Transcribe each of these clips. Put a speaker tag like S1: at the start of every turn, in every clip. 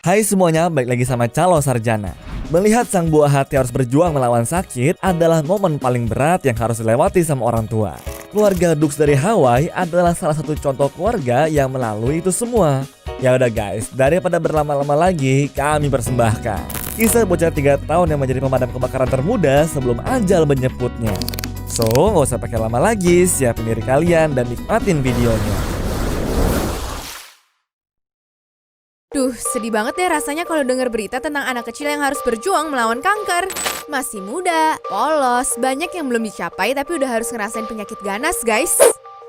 S1: Hai semuanya, balik lagi sama Calo Sarjana. Melihat sang buah hati harus berjuang melawan sakit adalah momen paling berat yang harus dilewati sama orang tua. Keluarga Dux dari Hawaii adalah salah satu contoh keluarga yang melalui itu semua. Ya udah guys, daripada berlama-lama lagi, kami persembahkan kisah bocah 3 tahun yang menjadi pemadam kebakaran termuda sebelum ajal menjemputnya. So, gak usah pakai lama lagi, siapin diri kalian dan nikmatin videonya.
S2: Duh, sedih banget deh rasanya kalau dengar berita tentang anak kecil yang harus berjuang melawan kanker. Masih muda, polos, banyak yang belum dicapai tapi udah harus ngerasain penyakit ganas, guys.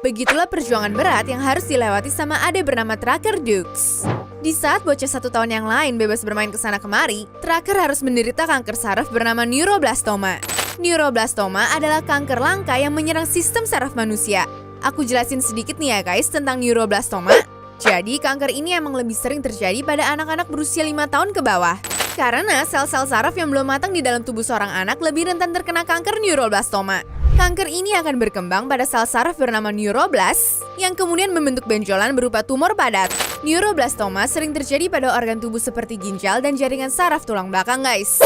S2: Begitulah perjuangan berat yang harus dilewati sama ade bernama Tracker Dux. Di saat bocah 1 tahun yang lain bebas bermain kesana kemari, Tracker harus menderita kanker saraf bernama neuroblastoma. Neuroblastoma adalah kanker langka yang menyerang sistem saraf manusia. Aku jelasin sedikit nih ya guys tentang neuroblastoma. Jadi, kanker ini emang lebih sering terjadi pada anak-anak berusia 5 tahun ke bawah. Karena sel-sel saraf yang belum matang di dalam tubuh seorang anak lebih rentan terkena kanker neuroblastoma. Kanker ini akan berkembang pada sel saraf bernama neuroblast, yang kemudian membentuk benjolan berupa tumor padat. Neuroblastoma sering terjadi pada organ tubuh seperti ginjal dan jaringan saraf tulang belakang, guys.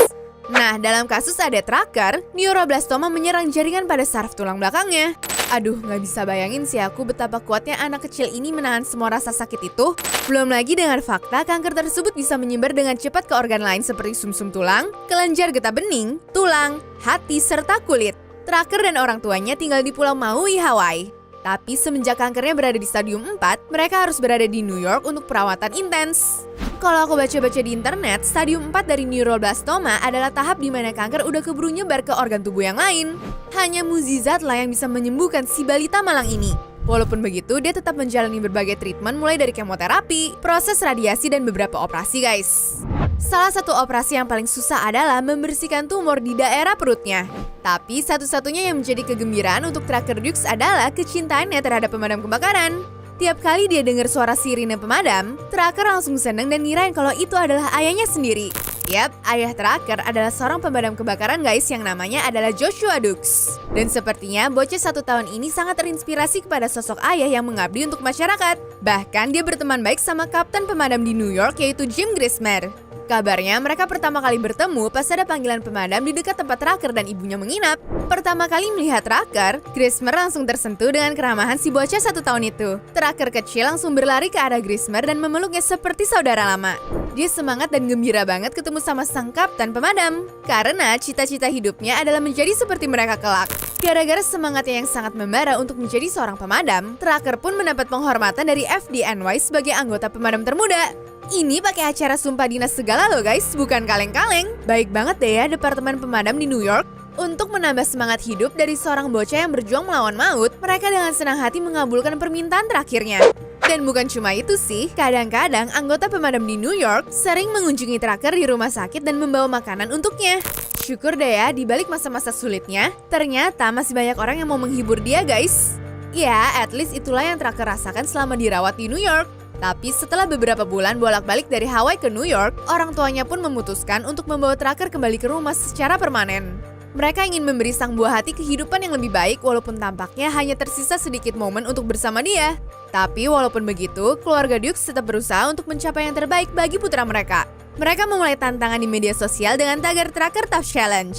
S2: Nah, dalam kasus ada Tracker, neuroblastoma menyerang jaringan pada saraf tulang belakangnya. Aduh, gak bisa bayangin sih aku betapa kuatnya anak kecil ini menahan semua rasa sakit itu. Belum lagi dengan fakta kanker tersebut bisa menyebar dengan cepat ke organ lain seperti sumsum tulang, kelenjar getah bening, tulang, hati, serta kulit. Tracker dan orang tuanya tinggal di Pulau Maui, Hawaii. Tapi semenjak kankernya berada di stadium 4, mereka harus berada di New York untuk perawatan intens. Kalau aku baca-baca di internet, stadium 4 dari neuroblastoma adalah tahap di mana kanker udah keburu nyebar ke organ tubuh yang lain. Hanya mukjizat lah yang bisa menyembuhkan si balita malang ini. Walaupun begitu, dia tetap menjalani berbagai treatment mulai dari kemoterapi, proses radiasi, dan beberapa operasi, guys. Salah satu operasi yang paling susah adalah membersihkan tumor di daerah perutnya. Tapi satu-satunya yang menjadi kegembiraan untuk Tracker Dux adalah kecintaannya terhadap pemadam kebakaran. Tiap kali dia dengar suara sirine pemadam, Tracker langsung seneng dan ngirain kalau itu adalah ayahnya sendiri. Yap, ayah Tracker adalah seorang pemadam kebakaran guys yang namanya adalah Joshua Dux. Dan sepertinya bocah 1 tahun ini sangat terinspirasi kepada sosok ayah yang mengabdi untuk masyarakat. Bahkan dia berteman baik sama kapten pemadam di New York yaitu Jim Grismer. Kabarnya mereka pertama kali bertemu pas ada panggilan pemadam di dekat tempat Tracker dan ibunya menginap. Pertama kali melihat Tracker, Grismer langsung tersentuh dengan keramahan si bocah 1 tahun itu. Tracker kecil langsung berlari ke arah Grismer dan memeluknya seperti saudara lama. Dia semangat dan gembira banget ketemu sama sang kapten pemadam. Karena cita-cita hidupnya adalah menjadi seperti mereka kelak. Gara-gara semangatnya yang sangat membara untuk menjadi seorang pemadam, Tracker pun mendapat penghormatan dari FDNY sebagai anggota pemadam termuda. Ini pakai acara sumpah dinas segala loh guys, bukan kaleng-kaleng. Baik banget deh ya Departemen Pemadam di New York. Untuk menambah semangat hidup dari seorang bocah yang berjuang melawan maut, mereka dengan senang hati mengabulkan permintaan terakhirnya. Dan bukan cuma itu sih, kadang-kadang anggota pemadam di New York sering mengunjungi Tracker di rumah sakit dan membawa makanan untuknya. Syukur deh ya, di balik masa-masa sulitnya, ternyata masih banyak orang yang mau menghibur dia guys. Ya, at least itulah yang Tracker rasakan selama dirawat di New York. Tapi setelah beberapa bulan bolak-balik dari Hawaii ke New York, orang tuanya pun memutuskan untuk membawa Tracker kembali ke rumah secara permanen. Mereka ingin memberi sang buah hati kehidupan yang lebih baik walaupun tampaknya hanya tersisa sedikit momen untuk bersama dia. Tapi walaupun begitu, keluarga Dux tetap berusaha untuk mencapai yang terbaik bagi putra mereka. Mereka memulai tantangan di media sosial dengan tagar Tracker Tough Challenge.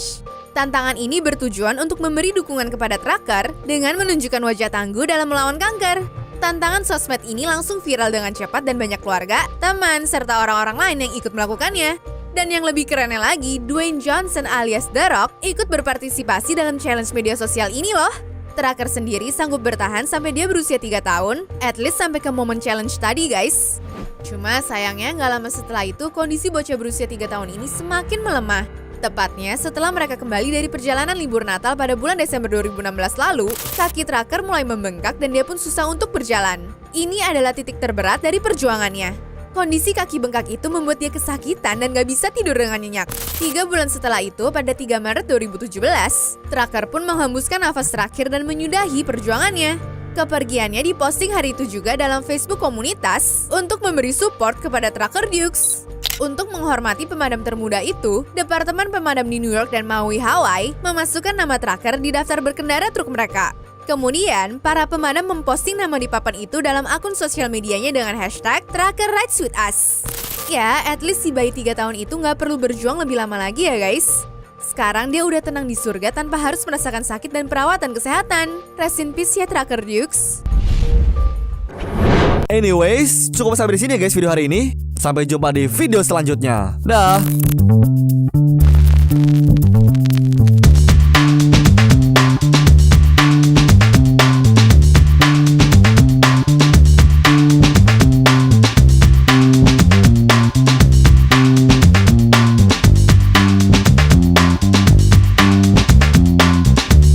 S2: Tantangan ini bertujuan untuk memberi dukungan kepada Tracker dengan menunjukkan wajah tangguh dalam melawan kanker. Tantangan sosmed ini langsung viral dengan cepat dan banyak keluarga, teman, serta orang-orang lain yang ikut melakukannya. Dan yang lebih kerennya lagi, Dwayne Johnson alias The Rock ikut berpartisipasi dalam challenge media sosial ini loh. Tracker sendiri sanggup bertahan sampai dia berusia 3 tahun, at least sampai ke momen challenge tadi guys. Cuma sayangnya nggak lama setelah itu kondisi bocah berusia 3 tahun ini semakin melemah. Tepatnya setelah mereka kembali dari perjalanan libur Natal pada bulan Desember 2016 lalu, kaki Tracker mulai membengkak dan dia pun susah untuk berjalan. Ini adalah titik terberat dari perjuangannya. Kondisi kaki bengkak itu membuat dia kesakitan dan gak bisa tidur dengan nyenyak. 3 bulan setelah itu, pada 3 Maret 2017, Tracker pun menghembuskan nafas terakhir dan menyudahi perjuangannya. Kepergiannya diposting hari itu juga dalam Facebook komunitas untuk memberi support kepada Tracker Dux. Untuk menghormati pemadam termuda itu, Departemen Pemadam di New York dan Maui, Hawaii memasukkan nama Tracker di daftar berkendara truk mereka. Kemudian, para pemadam memposting nama di papan itu dalam akun sosial medianya dengan hashtag Tracker Rides With Us. Ya, at least si bayi 3 tahun itu nggak perlu berjuang lebih lama lagi ya guys. Sekarang dia udah tenang di surga tanpa harus merasakan sakit dan perawatan kesehatan. Rest in peace ya Tracker Dukes.
S1: Anyways, cukup sampai di sini ya guys video hari ini. Sampai jumpa di video selanjutnya. Dah.